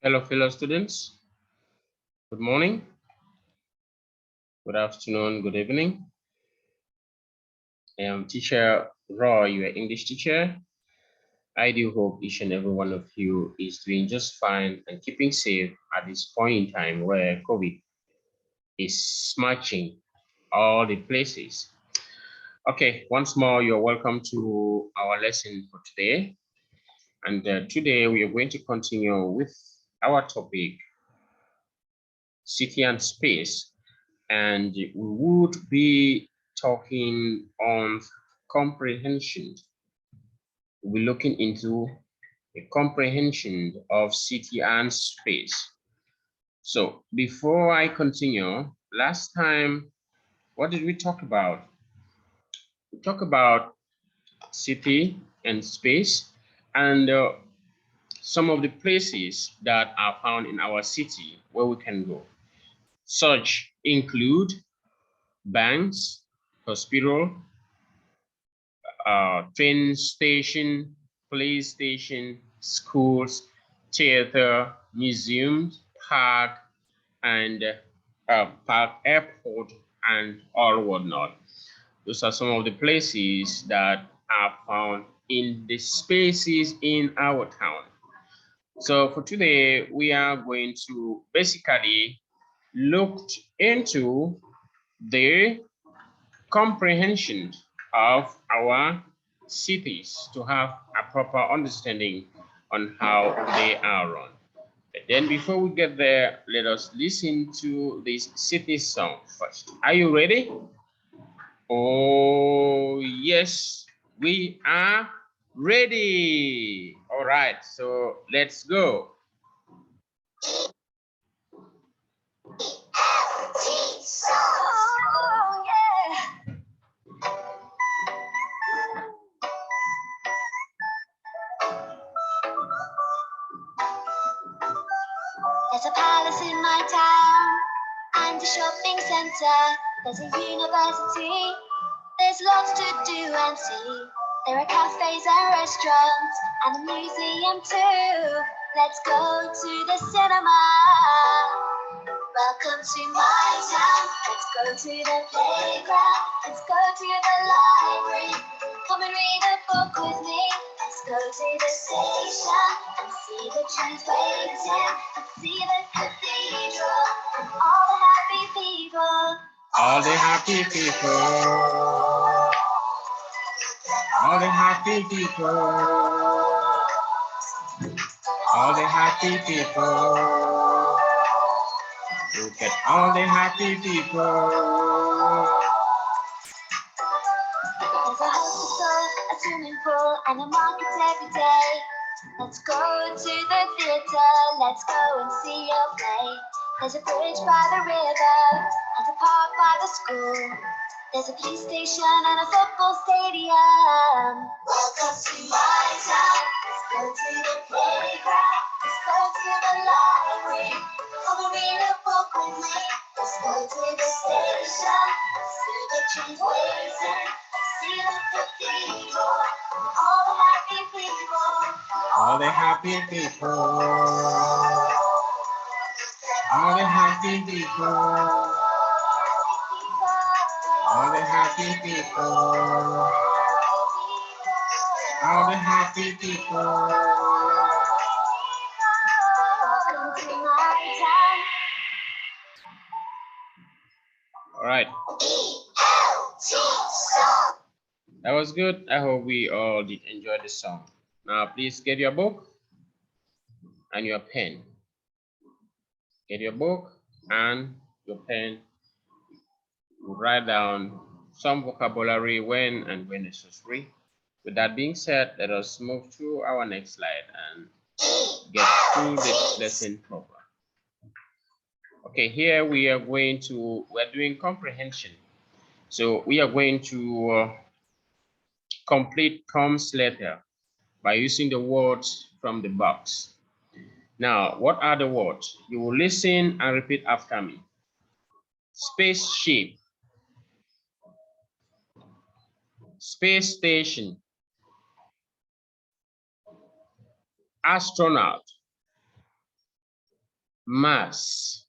Hello, fellow students. Good morning, good afternoon, good evening. I am teacher Roy, your English teacher. I do hope each and every one of you is doing just fine and keeping safe at this point in time where COVID is smashing all the places. Okay, once more, you're welcome to our lesson for today. And today we are going to continue with our topic, city and space. And we would be talking on comprehension. We'll be looking into a comprehension of city and space. So before I continue, last time, what did we talk about? We talked about city and space and some of the places that are found in our city where we can go. Such include banks, hospital, train station, police station, schools, theater, museums, park, and park airport, and all whatnot. Those are some of the places that are found in the spaces in our town. So for today, we are going to basically look into the comprehension of our cities to have a proper understanding on how they are run. But then before we get there, let us listen to this city song first. Are you ready? Oh, yes, we are ready. All right, so let's go. Oh, yeah. There's a palace in my town and a shopping center. There's a university. There's lots to do and see. There are cafes and restaurants and a museum too. Let's go to the cinema. Welcome to my town. Let's go to the playground. Let's go to the library. Come and read a book with me. Let's go to the station and see the trains waiting. Let's see the cathedral and all the happy people. All the happy people. All the happy people. All the happy people. Look at all the happy people. There's a hospital, a swimming pool, and a market every day. Let's go to the theater, let's go and see a play. There's a bridge by the river, and a park by the school. There's a police station and a football stadium. Welcome to my town. Let's go to the playground. Let's go to the library. Come and read a book with me. Let's go to the station. See the trains waiting. See the cathedral. All the happy people. All the happy people. All the happy people. All the happy people. All the happy people. Welcome to my town. All right. That was good. I hope we all did enjoy the song. Now, please get your book and your pen. Get your book and your pen. Write down some vocabulary when and when necessary. With that being said, let us move to our next slide and get through the lesson proper. Okay, here we are we're doing comprehension. So we are going to complete Tom's letter by using the words from the box. Now, what are the words? You will listen and repeat after me. Spaceship, space station, astronaut, Mass.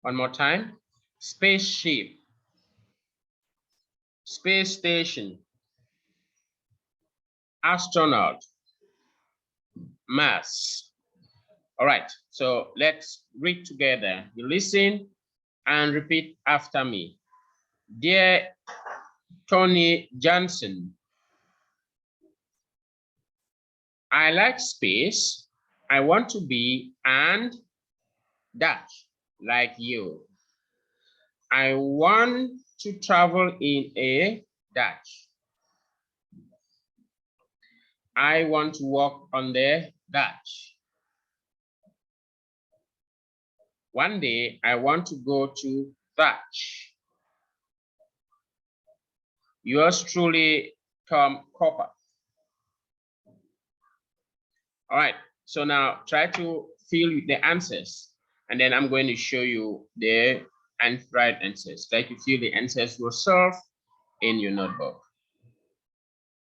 One more time. Spaceship. Space station. Astronaut. Mass. All right, so let's read together. You listen and repeat after me. Dear Tony Johnson, I like space. I want to be and dash like you. I want to travel in a dash. I want to walk on the dash. One day I want to go to dash. Yours truly, Tom Copper. All right, so now try to fill the answers, and then I'm going to show you the right answers. Try to fill the answers yourself in your notebook.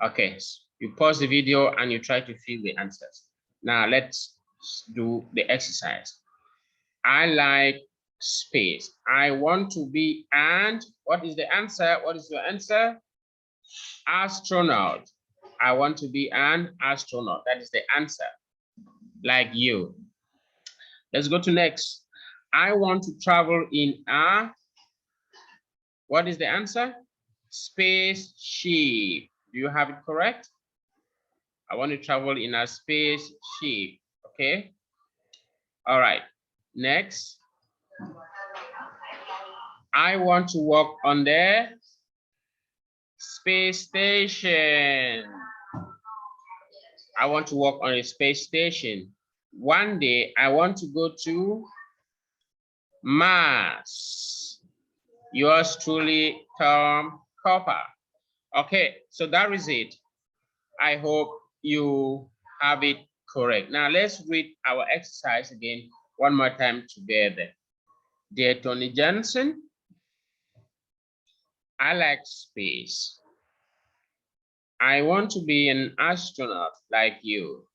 Okay, so you pause the video and you try to fill the answers. Now let's do the exercise. I like space. I want to be and what is the answer? What is your answer? Astronaut. I want to be an astronaut. That is the answer. Like you. Let's go to next. I want to travel in a, what is the answer? Spaceship. Do you have it correct? I want to travel in a spaceship. Okay. All right. Next. I want to walk on the space station. I want to walk on a space station. One day I want to go to Mars. Yours truly, Tom Copper. Okay, so that is it. I hope you have it correct. Now let's read our exercise again one more time together. Dear Tony Johnson, I like space. I want to be an astronaut like you.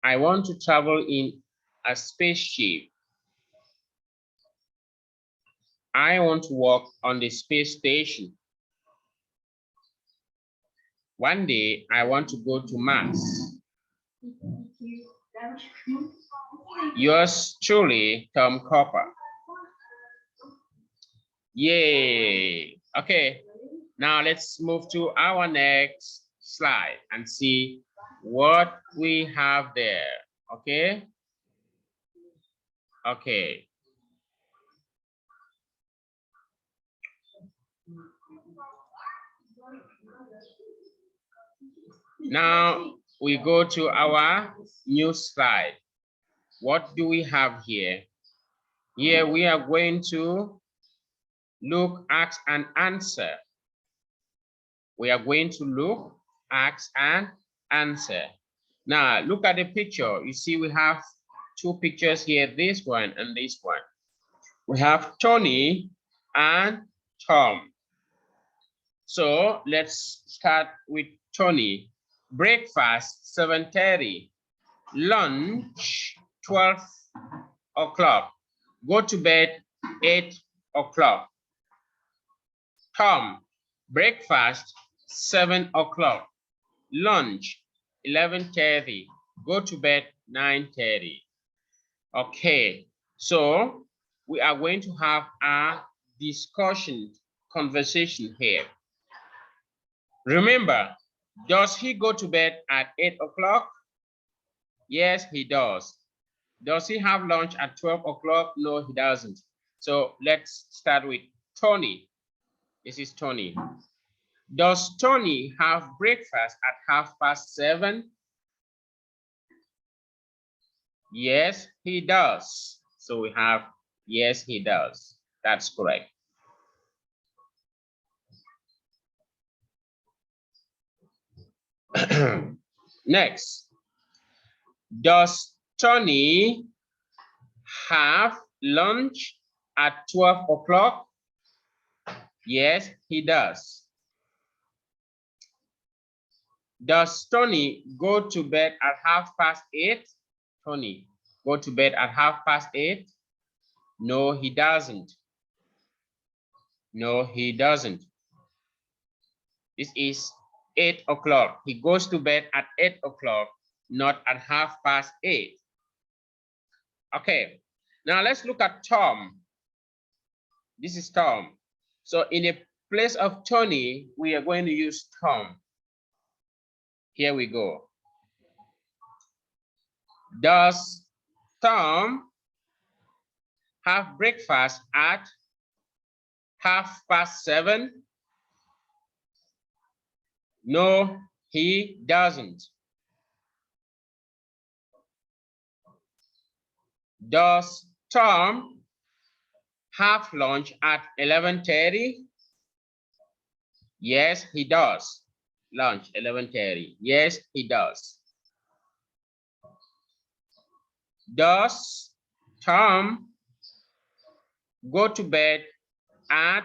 I want to travel in a spaceship. I want to walk on the space station. One day, I want to go to Mars. Yours truly, Tom Copper. Yay! Okay, now let's move to our next slide and see what we have there. Okay? Okay. Now we go to our new slide. What do we have here? Here we are going to look, ask, and answer. We are going to look, ask, and answer. Now look at the picture. You see we have two pictures here, this one and this one. We have Tony and Tom. So let's start with Tony. Breakfast, 7:30. Lunch, 12 o'clock. Go to bed, 8 o'clock. Tom, breakfast, 7 o'clock. Lunch, 11:30. Go to bed, 9:30. Okay, so we are going to have a discussion, conversation here. Remember, does he go to bed at 8 o'clock? Yes, he does. Does he have lunch at 12 o'clock? No, he doesn't. So let's start with Tony. This is Tony. Does Tony have breakfast at 7:30? Yes, he does. So we have, yes, he does. That's correct. Next, does Tony have lunch at 12 o'clock? Yes, he does. Does Tony go to bed at 8:30? Tony, go to bed at 8:30? No, he doesn't. No, he doesn't. This is 8 o'clock. He goes to bed at 8 o'clock, not at 8:30. Okay, now let's look at Tom. This is Tom. So in the place of Tony, we are going to use Tom. Here we go. Does Tom have breakfast at 7:30? No, he doesn't. Does Tom have lunch at 11:30? Yes, he does. Lunch 11:30. Yes, he does. Does Tom go to bed at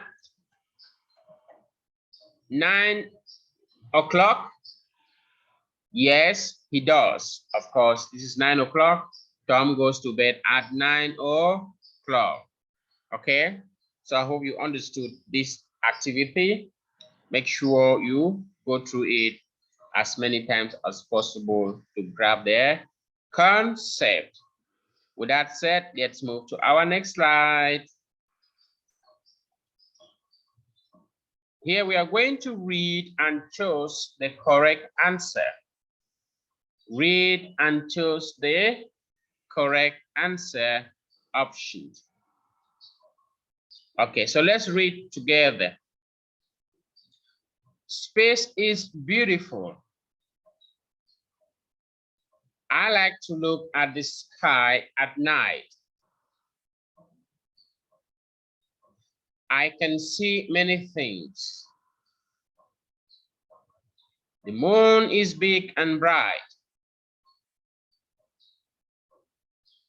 9 o'clock? Yes, he does. Of course, this is 9 o'clock. Tom goes to bed at 9 o'clock. Okay, so I hope you understood this activity. Make sure you go through it as many times as possible to grab the concept. With that said, let's move to our next slide. Here we are going to read and choose the correct answer. Read and choose the correct answer options. Okay, so let's read together. Space is beautiful. I like to look at the sky at night. I can see many things. The moon is big and bright.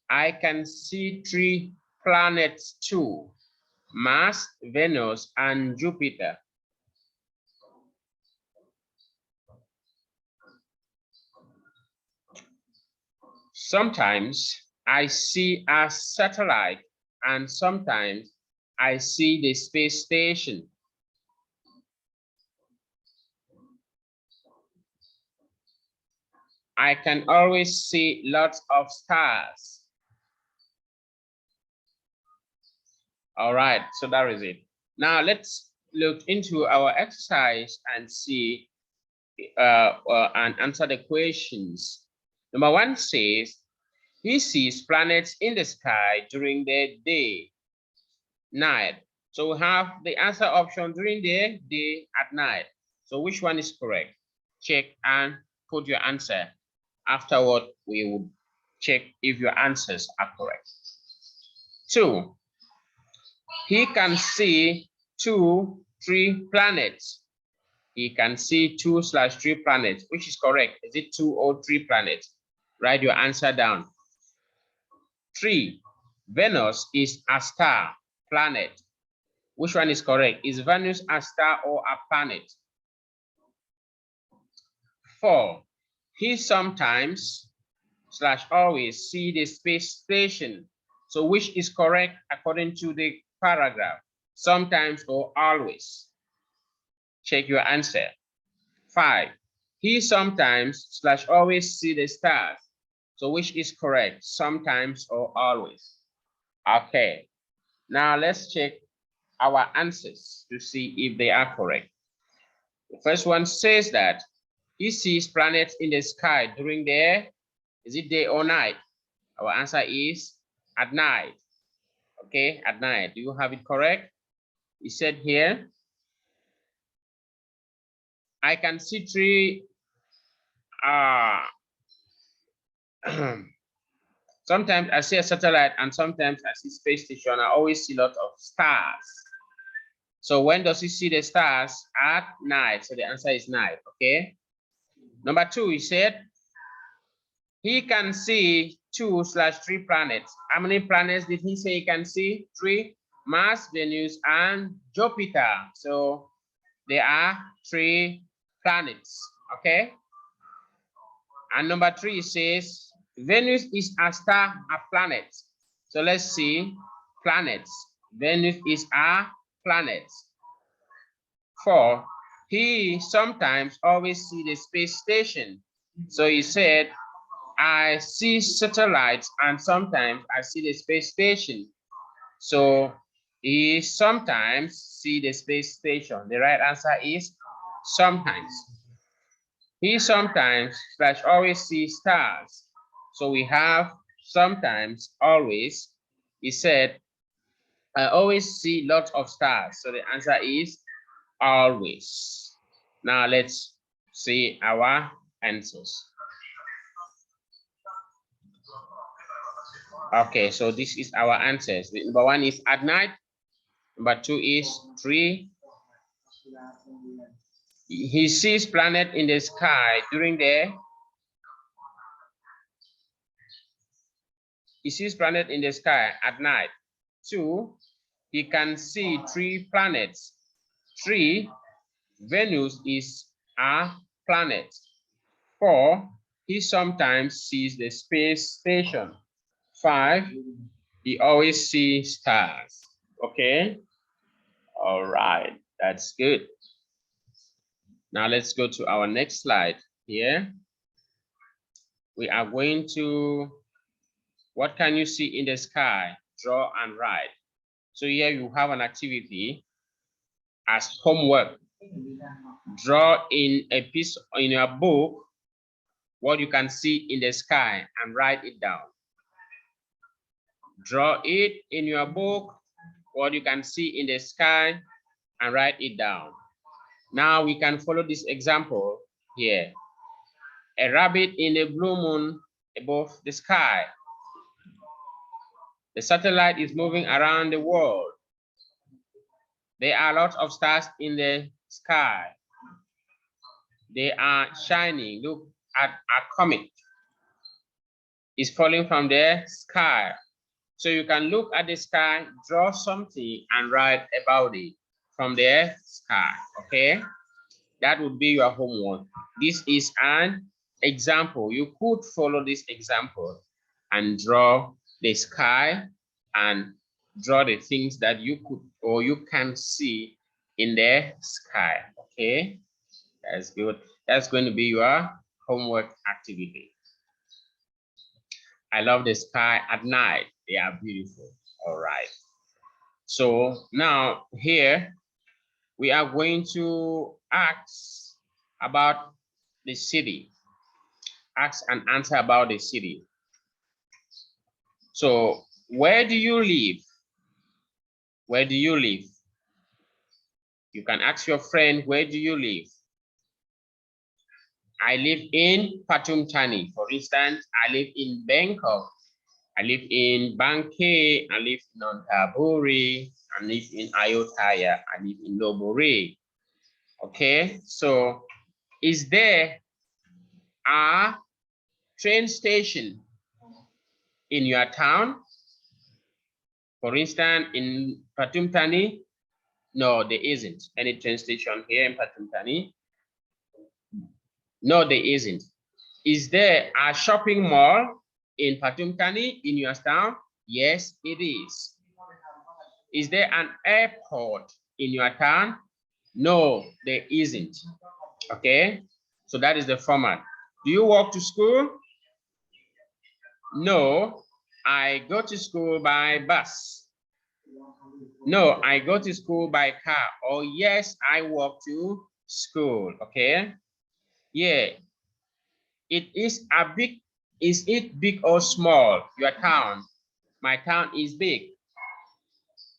I can see 3 planets too, Mars, Venus, and Jupiter. Sometimes I see a satellite and sometimes I see the space station. I can always see lots of stars. All right, so that is it. Now let's look into our exercise and see and answer the questions. Number 1 says, he sees planets in the sky during the day, night. So we have the answer option during the day, at night. So which one is correct? Check and put your answer. Afterward, we will check if your answers are correct. 2, he can see 2, 3 planets. He can see 2/3 planets. Which is correct? Is it 2 or 3 planets? Write your answer down. 3, Venus is a star, planet. Which one is correct? Is Venus a star or a planet? 4, he sometimes / always see the space station. So which is correct according to the paragraph? Sometimes or always? Check your answer. 5, he sometimes / always see the stars. So which is correct? Sometimes or always? Okay, now let's check our answers to see if they are correct. The first one says that he sees planets in the sky during the, is it day or night? Our answer is at night. Okay, at night. Do you have it correct? He said here, I can see 3 sometimes I see a satellite and sometimes I see space station. I always see a lot of stars. So when does he see the stars? At night. So the answer is night. Okay. Number 2, he said he can see 2/3 planets. How many planets did he say he can see? 3. Mars, Venus, and Jupiter. So there are 3 planets. Okay. And number 3 says Venus is a star, a planet. So let's see planets. Venus is a planet. 4, he sometimes always see the space station. So he said, I see satellites and sometimes I see the space station. So he sometimes see the space station. The right answer is sometimes. He sometimes / always see stars. So we have sometimes, always. He said, I always see lots of stars. So the answer is always. Now let's see our answers. Okay, so this is our answers. The number 1 is at night. Number 2 is 3. He sees planet in the sky during the. He sees planet in the sky at night. 2, he can see 3 planets. 3, Venus is a planet. 4, he sometimes sees the space station. 5, he always sees stars. Okay. All right, that's good. Now let's go to our next slide here. We are going to, what can you see in the sky? Draw and write. So here you have an activity as homework. Draw in a piece in your book what you can see in the sky and write it down. Draw it in your book what you can see in the sky and write it down. Now we can follow this example here. A rabbit in a blue moon above the sky. The satellite is moving around the world. There are lots of stars in the sky. They are shining. Look at a comet. It's falling from the sky. So you can look at the sky, draw something, and write about it from the sky. Okay? That would be your homework. This is an example. You could follow this example and draw the sky and draw the things that you could or you can see in the sky. Okay, that's good. That's going to be your homework activity. I love the sky at night. They are beautiful. All right. So now here we are going to ask about the city. Ask and answer about the city. So where do you live? Where do you live? You can ask your friend, where do you live? I live in Pathum, Thani. For instance, I live in Bangkok. I live in Bangkok. I live in Nonthaburi. I live in Ayutthaya. I live in Lopburi. Okay, so is there a train station in your town? For instance, in Pathum, Thani, no, there isn't any train station here in Pathum, Thani. No, there isn't. Is there a shopping mall in Pathum, Thani in your town? Yes, it is. Is there an airport in your town? No, there isn't. Okay, so that is the format. Do you walk to school? No, I go to school by bus. No, I go to school by car. Or yes, I walk to school. Okay. Yeah. It is a big. Is it big or small? Your town. My town is big.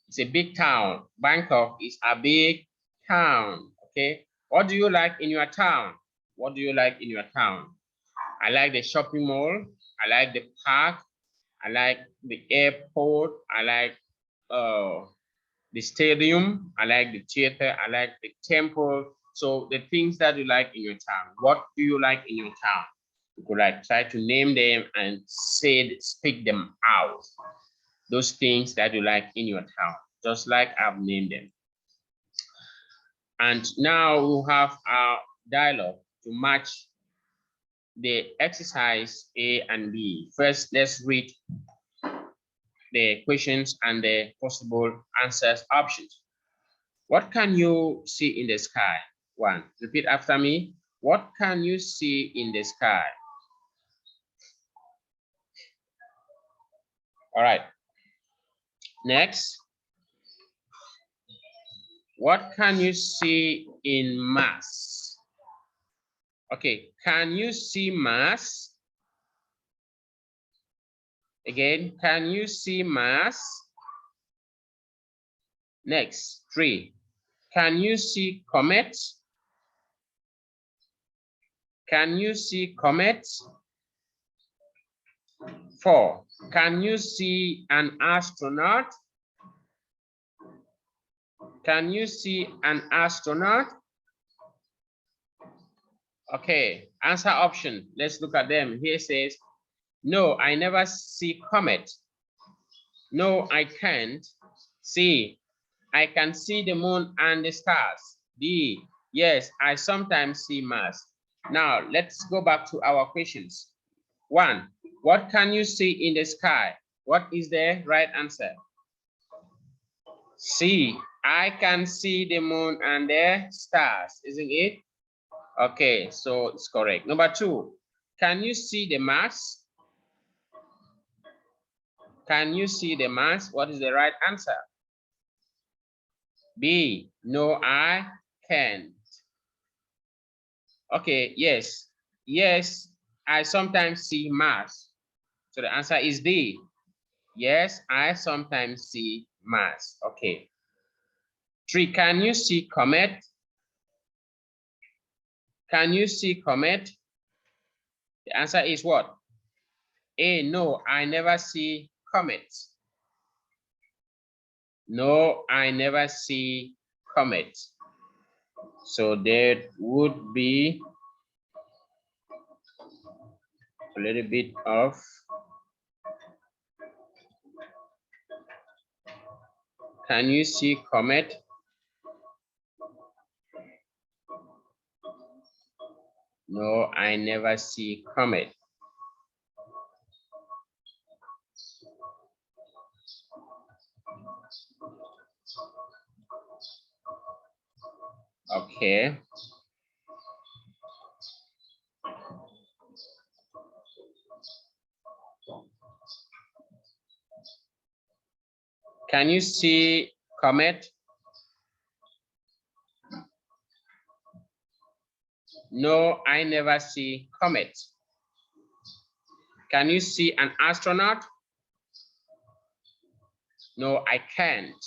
It's a big town. Bangkok is a big town. Okay. What do you like in your town? What do you like in your town? I like the shopping mall. I like the park. I like the airport. I like the stadium. I like the theater. I like the temple. So the things that you like in your town. What do you like in your town? You could like try to name them and speak them out. Those things that you like in your town, just like I've named them. And now we'll have our dialogue to match the exercise A and B. First, let's read the questions and the possible answers options. What can you see in the sky? One, repeat after me. What can you see in the sky? All right. Next, what can you see in Mars? Okay, can you see Mars? Again, can you see Mars? Next, 3. Can you see comets? Can you see comets? 4. Can you see an astronaut? Can you see an astronaut? Okay, answer option. Let's look at them. Here says, no, I never see comet. No, I can't. C, I can see the moon and the stars. D, yes, I sometimes see Mars. Now, let's go back to our questions. 1, what can you see in the sky? What is the right answer? C, I can see the moon and the stars, isn't it? Okay, so it's correct. Number 2, can you see the Mars? Can you see the Mars? What is the right answer? B, no, I can't. Okay, yes. Yes, I sometimes see Mars. So the answer is D. Yes, I sometimes see Mars. Okay. 3, can you see comet? Can you see comet? The answer is what? A, no, I never see comets. No, I never see comets. So there would be a little bit of can you see comet? No, I never see comet. Okay. Can you see comet? No, I never see comet. Can you see an astronaut? No, I can't.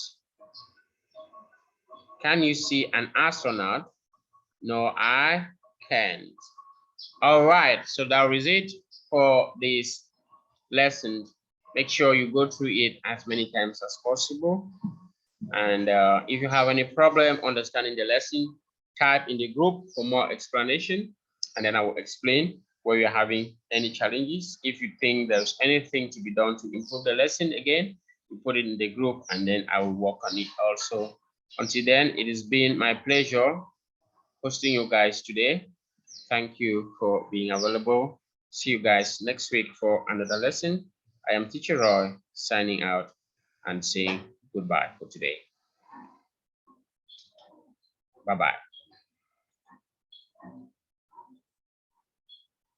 Can you see an astronaut? No, I can't. All right, so that is it for this lesson. Make sure you go through it as many times as possible. And if you have any problem understanding the lesson, type in the group for more explanation, and then I will explain where you're having any challenges. If you think there's anything to be done to improve the lesson, again, you put it in the group, and then I will work on it also. Until then, it has been my pleasure hosting you guys today. Thank you for being available. See you guys next week for another lesson. I am Teacher Roy signing out and saying goodbye for today. Bye-bye.